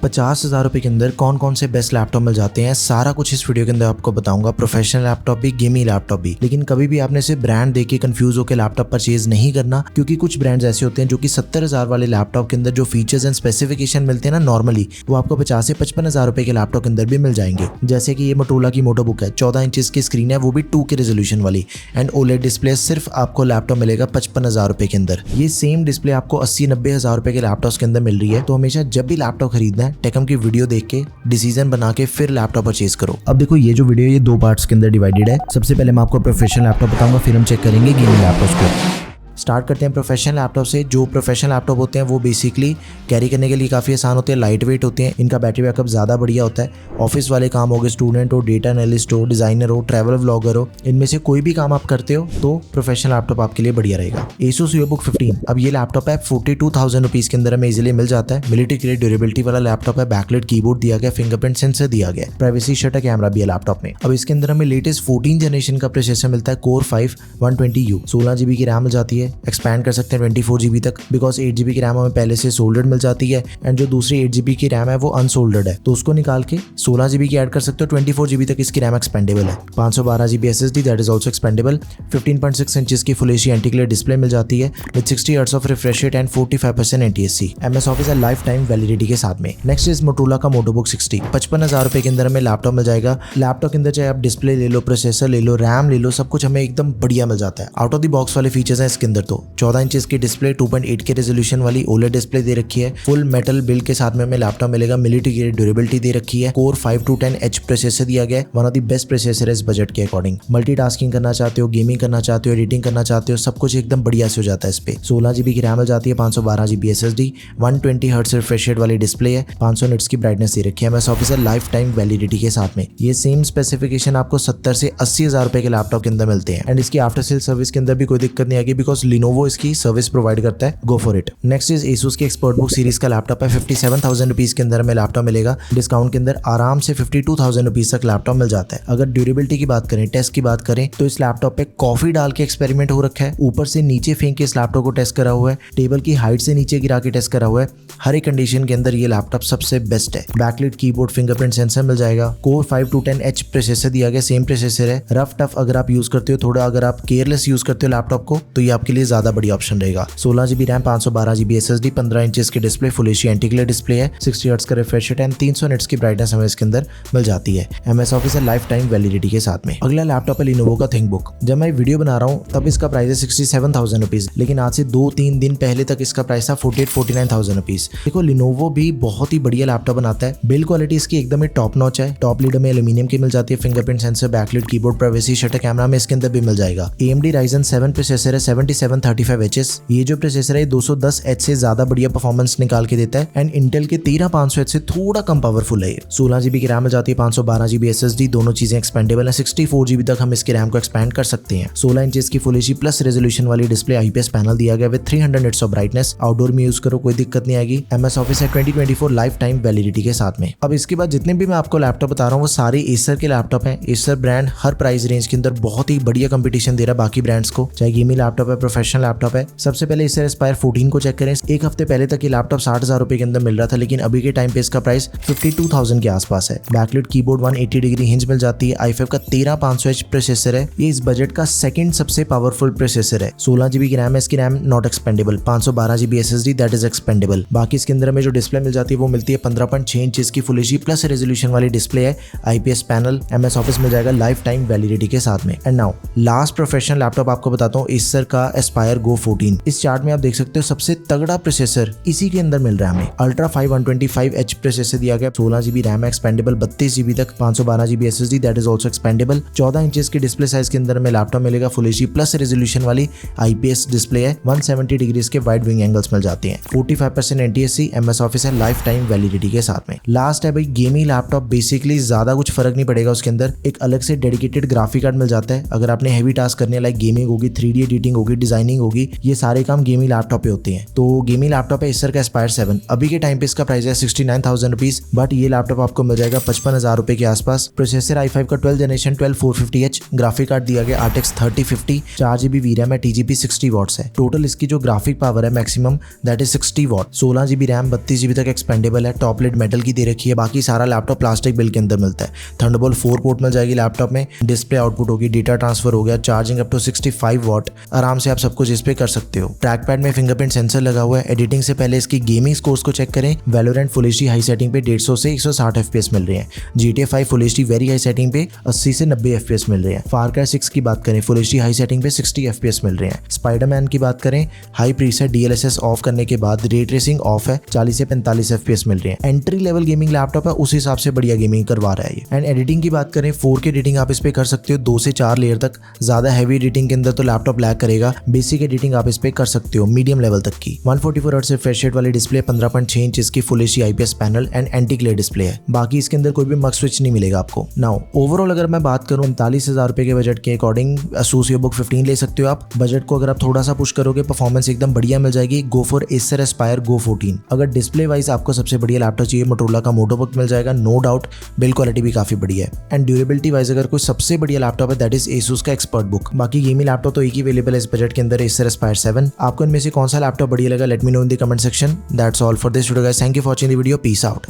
50,000 रुपए के अंदर कौन कौन से बेस्ट लैपटॉप मिल जाते हैं, सारा कुछ इस वीडियो के अंदर आपको बताऊंगा। प्रोफेशनल लैपटॉप भी, गेमिंग लैपटॉप भी। लेकिन कभी भी आपने सिर्फ ब्रांड देख के कंफ्यूज होकर लैपटॉप परचेज नहीं करना, क्योंकि कुछ ब्रांड्स ऐसे होते हैं जो कि 70,000 वाले लैपटॉप के अंदर जो फीचर्स एंड स्पेसिफिकेशन मिलते हैं ना नॉर्मली, वो आपको 50 से 55,000 रुपए के लैपटॉप के अंदर भी मिल जाएंगे। जैसे कि ये मोटोरोला की मोटो बुक है, 14 इंचेस की स्क्रीन है, वो भी 2 के रेजोल्यूशन वाली, एंड ओलेड डिस्प्ले। सिर्फ आपको लैपटॉप मिलेगा 55,000 रुपए के अंदर। ये सेम डिस्प्ले आपको 80-90,000 रुपए के लैपटॉप के अंदर मिल रही है। तो हमेशा जब भी लैपटॉप खरीदना है, टेकम की वीडियो देख के डिसीजन बना के फिर लैपटॉप परचेज करो। अब देखो, ये जो वीडियो है ये 2 पार्ट्स के अंदर डिवाइडेड है। सबसे पहले मैं आपको प्रोफेशनल लैपटॉप बताऊंगा, फिर हम चेक करेंगे गेमिंग लैपटॉप को। स्टार्ट करते हैं प्रोफेशनल लैपटॉप से। जो प्रोफेशनल लैपटॉप होते हैं वो बेसिकली कैरी करने के लिए काफ़ी आसान होते हैं, लाइट वेट होते हैं, इनका बैटरी बैकअप ज़्यादा बढ़िया होता है। ऑफिस वाले काम हो गए, स्टूडेंट हो, डेटा एनालिस्ट हो, डिज़ाइनर हो, ट्रैवल व्लॉगर हो, इनमें से कोई भी काम आप करते हो तो प्रोफेशनल लैपटॉप आपके लिए बढ़िया रहेगा। Asus EvoBook 15, अब ये लैपटॉप है 42,000 रुपीज़ के अंदर हमें इजीली मिल जाता है। मिलिट्री ग्रेड ड्यूरेबिलिटी वाला लैपटॉप है, बैकलाइट कीबोर्ड दिया गया, फिंगरप्रिंट सेंसर दिया गया, प्राइवेसी शटर कैमरा भी है लैपटॉप में। अब इसके अंदर हमें लेटेस्ट 14 जनरेशन का प्रोसेसर मिलता है, Core 5 120U। 16 GB की रैम मिल जाती है, एक्सपैंड कर सकते हैं 24 GB तक, बिकॉज 8 GB की रैम हमें पहले से सोल्डर्ड मिल जाती है, एंड जो दूसरी 8 GB की रैम है वो अनसोल्डर्ड है, तो उसको निकाल के 16 GB की ऐड कर सकते हो। 24 GB तक इसकी रैम एक्सपेंडेबल है। 512 GB SSD that is also expandable. 15.6 inches की full HD anti glare display मिल जाती है with 60 hertz of refresh rate and 45% NTSC। MS office है लाइफ टाइम वैलिडिटी के साथ में। नेक्स्ट इज मोटोरोला का मोटो बुक 60, 55,000 रुपए के अंदर हमें लैपटॉप मिल जाएगा। लैपटॉप के अंदर चाहे आप डिस्प्ले ले लो, प्रोसेसर ले लो, रैम ले लो, सब कुछ हमें एकदम बढ़िया मिल जाता है। आउट ऑफ द बॉक्स वाले फीचर्स हैं इसके अंदर। तो 14 इंचेस की डिस्प्ले, 2.8 के रेजोल्यूशन वाली ओलेड डिस्प्ले दे रखी है, फुल मेटल बिल्ड के साथ में हमें लैपटॉप मिलेगा, मिलिट्री ग्रेड ड्यूरेबिलिटी दे रखी है, Core 5 210H प्रोसेसर दिया गया है, one of the best processor है इस बजट के अकॉर्डिंग। मल्टीटास्किंग करना चाहते हो, गेमिंग करना चाहते हो, एडिटिंग करना चाहते हो, सब कुछ एकदम बढ़िया से हो जाता है इस पे। 16 GB की रैम मिल जाती है, 512 GB SSD, 120 hertz refresh rate वाली डिस्प्ले है, 500 निट्स की ब्राइटनेस दे रखी है MS office life time validity के साथ में। ये सेम स्पेसिफिकेशन आपको 70 से 80,000 रुपए के लैपटॉप के अंदर मिलते हैं, एंड इसकी आफ्टर सेल सर्विस के अंदर भी कोई दिक्कत नहीं आएगी, बिकॉज लिनोवो इसकी सर्विस प्रोवाइड करता है। Go for it. Next is Asus की एक्सपर्टबुक सीरीज का लैपटॉप है, 57,000 रुपीज के अंदर हमें लैपटॉप मिलेगा। डिस्काउंट के अंदर आराम से 52,000 रुपीज तक लैपटॉप मिल जाता है। अगर ड्यूरेबिलिटी की बात करें, टेस्ट की बात करें, तो इस लैपटॉप पे कॉफी डाल के एक्सपेरिमेंट हो रखा है, ऊपर से नीचे फेंक के इस लैपटॉप को टेस्ट करा हुआ है, टेबल की हाइट से नीचे गिरा के टेस्ट करा हुआ है। हर एक कंडीशन के अंदर ये लैपटॉप सबसे बेस्ट है। बैकलाइट कीबोर्ड, फिंगरप्रिंट सेंसर मिल जाएगा, Core 5 210H प्रोसेसर दिया गया, सेम प्रोसेसर है। रफ टफ अगर आप यूज करते हो, थोड़ा अगर आप केयरलेस यूज करते हो लैपटॉप को, तो ये आपके लिए ज्यादा बढ़िया ऑप्शन रहेगा। 16 GB RAM, 512 GB SSD, 15 inches की display, full HD anti glare display है, 60 हर्ट्ज का रिफ्रेश रेट एंड 300 निट्स की ब्राइटनेस हमें इसके अंदर मिल जाती है। MS ऑफिस है लाइफ टाइम वैलिडिटी के साथ में। अगला लैपटॉप है लिनोवो का थिंकबुक। जब मैं वीडियो बना रहा हूँ तब इसका प्राइस है 67,000 रुपीज, लेकिन आज से 2-3 दिन पहले तक इसका प्राइस था 48-49,000 रुपीज। देखो, लिनोवो भी बहुत ही बढ़िया लैपटॉप बनाता है। बिल्ड क्वालिटी इसकी एकदम ही टॉप नॉच है। टॉप लीड में एल्यूमिनियम की मिल जाती है, fingerprint sensor, backlight keyboard, privacy shutter camera में इसके अंदर भी मिल जाएगा। AMD Ryzen 7 प्रोसेसर है, 7735HS। ये जो प्रोसेसर है 210H से ज्यादा बढ़िया परफॉर्मेंस निकाल के देता है, एंड इंटेल के 13500H से थोड़ा कम पावरफुल है ये। 16 GB की रैम मिल जाती है, 512 GB SSD, दोनों चीजें एक्सपेंडेबल है। 64 GB तक हम इसके रैम को एक्सपैंड कर सकते हैं। 16 इंचेस की फुल एचडी प्लस रेजोल्यूशन वाली डिस्प्ले, IPS पैनल दिया गया with 300 nits of brightness. Outdoor में यूज करो, कोई दिक्कत नहीं आएगी। MS ऑफिस है 2024 लाइफ टाइम वैलिडिटी के साथ में। अब इसके बाद जितने भी मैं आपको लैपटॉप बता रहा हूँ वो सारे एसर के लैपटॉप हैं। एसर ब्रांड हर प्राइस रेंज के अंदर बहुत ही बढ़िया कंपटीशन दे रहा है बाकी ब्रांड्स को, चाहे गेमिंग लैपटॉप है, प्रोफेशनल लैपटॉप है। सबसे पहले एसर एस्पायर 14 को चेक करें। एक हफ्ते पहले तक ये लैपटॉप 60,000 रुपए के अंदर मिल रहा था, लेकिन अभी के टाइम पे इसका प्राइस 52,000 के आसपास है। बैकलाइट कीबोर्ड, 180 डिग्री हिंज मिल जाती है। i5 का 13500H प्रोसेसर है। ये इस बजट का सेकंड सबसे पावरफुल प्रोसेसर है। 16 GB की रैम है, इसकी RAM not expandable. 512 GB SSD that is expandable. बाकी इसके अंदर में जो डिस्प्ले मिल जाती है वो मिलती है 15.6 इंचेस की फुल एचडी प्लस रेजोल्यूशन वाली डिस्प्ले है, IPS पैनल, MS ऑफिस मिल जाएगा लाइफ टाइम वैलिडिटी के साथ में। And now last professional laptop आपको बताता हूँ, एसर का एस्पायर Go 14। इस चार्ट में आप देख सकते हो सबसे तगड़ा प्रोसेसर इसी के अंदर मिल रहा है हमें। Ultra 5 125H प्रोसेसर दिया गया, 16 GB रैम एक्सपेंडेबल, 32 GB तक, 512 GB SSD that is also expendable. 14 inches की डिस्प्ले साइज के अंदर में लैपटॉप मिलेगा, फुल एचडी प्लस रेजोल्यूशन वाली IPS डिस्प्ले है, 170 डिग्रीज के वाइड विंग एंगल्स मिल जाते हैं, 45% NTSC। MS ऑफिस है लाइफ टाइम वैलिडिटी के साथ में। लास्ट है भाई गेमिंग लैपटॉप। बेसिकली ज्यादा कुछ फर्क नहीं पड़ेगा उसके अंदर एक अलग से डेडिकेटेड ग्राफिक कार्ड मिल जाता है। अगर आपने हैवी टास्क करने लाइक गेमिंग होगी, 3D एडिटिंग होगी, डिजाइनिंग होगी, ये सारे काम गेमिंग लैपटॉप पे होते हैं। तो गेमिंग लैपटॉप है एसर का एस्पायर 7। अभी के टाइम पे इसका प्राइस है 69,000 रुपीज, बट ये लैपटॉप आपको मिल जाएगा 55,000 रुपए के आसपास। प्रोसेसर i5 का 12 जनरेशन 12450H, ग्राफिक कार्ड दिया गया RTX 3050, 4GB VRAM है, TGP 60 वॉट्स है। टोटल इसकी जो ग्राफिक पावर है maximum that is 60 what. 16GB RAM 32GB तक एक्सपेंडेबल है। टॉप लिड मेटल की दे रखी है। बाकी सारा लैपटॉप प्लास्टिक बिल्ड के अंदर मिलता है। थंडरबोल्ट 4 पोर्ट मिल जाएगी लैपटॉप में। डिस्प्ले आउटपुट होगी, डेटा ट्रांसफर हो गया, चार्जिंग अप टू 65 वॉट। आराम से आप सब कुछ इस पे कर सकते हो। ट्रैक पैड में फिंगरप्रिंट सेंसर लगा हुआ है। एडिटिंग से पहले इसकी गेमिंग स्कोर्स को चेक करें। Valorant full HD high setting पे 150 से 160 FPS मिल रहे हैं। GTA 5 full HD very high setting पे 80 से 90 FPS मिल रहे हैं। फार क्राई 6 की बात करें, फुल एचडी हाई सेटिंग पे 60 FPS मिल रहे हैं। स्पाइडरमैन की बात करें, हाई प्रीसेट DLSS ऑफ करने के बाद रे ट्रेसिंग ऑफ है, 40 से 45 FPS मिल रहे हैं। एंट्री लेवल गेमिंग लैपटॉप है, उस हिसाब से बढ़िया गेमिंग करवा रहा है ये। एंड एडिटिंग की बात करें, 4K एडिटिंग आप इस पे कर सकते हो 2 से 4 लेयर तक। ज्यादा हैवी एडिटिंग के अंदर तो लैपटॉप लैग करेगा। बेसिक एडिटिंग आप इस पे कर सकते हो मीडियम लेवल तक की। 144 हर्ट्ज से फ्रेश रेट वाली डिस्प्ले, 15.6 इंच की full HD IPS panel and anti glare display है। बाकी इसके अंदर कोई भी मग स्विच नहीं मिलेगा आपको। नाउ ओवरऑल अगर मैं बात करूं 39,000 रुपए के बजट के अकॉर्डिंग Asus EBook 15 ले सकते हो आप। बजट को अगर आप थोड़ा सा पुश करोगे, परफॉर्मेंस एकदम बढ़िया मिल जाएगी। Go for Acer Aspire Go 14। अगर डिस्प्ले वाइज आपको सबसे बढ़िया लैपटॉप चाहिए, मोटोरोला का मोटो बुक मिल जाएगा, नो डाउट। बिल्ड क्वालिटी भी काफी बढ़िया है। एंड ड्यूरेबिलिटी वाइज अगर कोई सबसे बढ़िया लैपटॉप है दैट इज Asus का एक्सपर्ट बुक। बाकी गेमिंग लैपटॉप तो एक ही अवेलेबल है इस बजट के अंदर, Acer Aspire 7। आपको इनमें से कौन सा लैपटॉप बढ़िया लगा, let me know in the comment section. That's all for this video guys, thank you for watching the video, peace out.